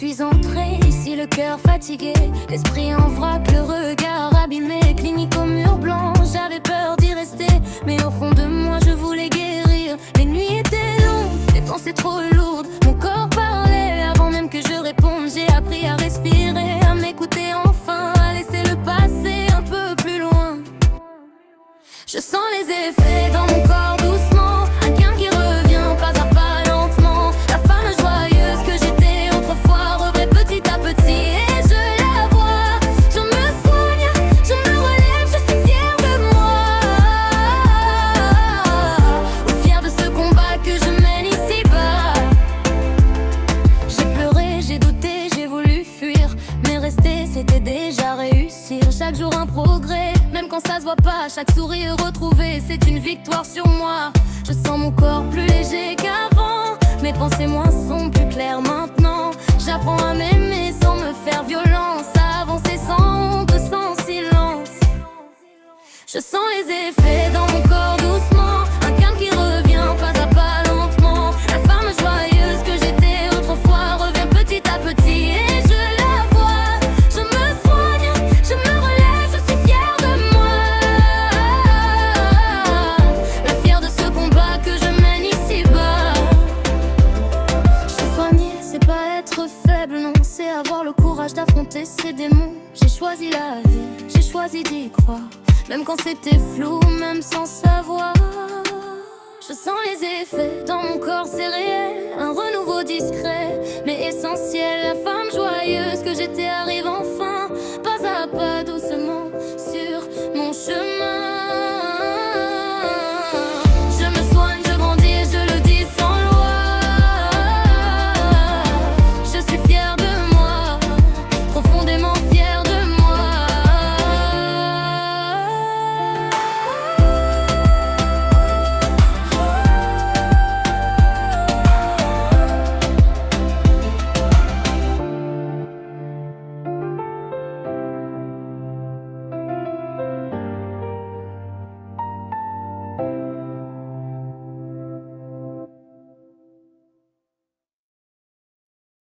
suis entrée ici le cœur fatigué, l'esprit en vrac, le regard abîmé, clinique au mur blanc, j'avais peur d'y rester, mais au fond de moi je voulais guérir. Les nuits étaient longues, les pensées trop lourdes, mon corps parlait avant même que je réponde. J'ai appris à respirer, à m'écouter enfin, à laisser le passé un peu plus loin. Je sens les effets dans mon corps doucement, un gain qui revient pas à pas lentement. La femme joyeuse que j'étais autrefois revient petit à petit et je la vois. Je me soigne, je me relève, je suis fière de moi. Ou fière de ce combat que je mène ici-bas. J'ai pleuré, j'ai douté, j'ai voulu fuir, mais rester c'était déjà réussir. Chaque jour un progrès, même quand ça se voit pas, chaque sourire retrouvé, c'est une victoire sur moi. Je sens mon corps plus léger qu'avant, mes pensées moins sombres, plus claires maintenant. J'apprends à m'aimer sans me faire violence, à avancer sans honte, sans silence. Je sens les effets dans mon corps doucement, un calme qui revient pas à pas lentement. La femme joyeuse que j'étais autrefois revient petit à petit et je la vois. Je me soigne, je me relève, je suis fière de moi. La fière de ce combat que je mène ici-bas. Se soigner, c'est pas être faible, non, c'est avoir le courage d'affronter ses démons. J'ai choisi la vie, j'ai choisi d'y croire, même quand c'était flou, même sans savoir. Je sens les effets, dans mon corps c'est réel, un renouveau discret, mais essentiel. La femme joyeuse que j'étais arrive enfin,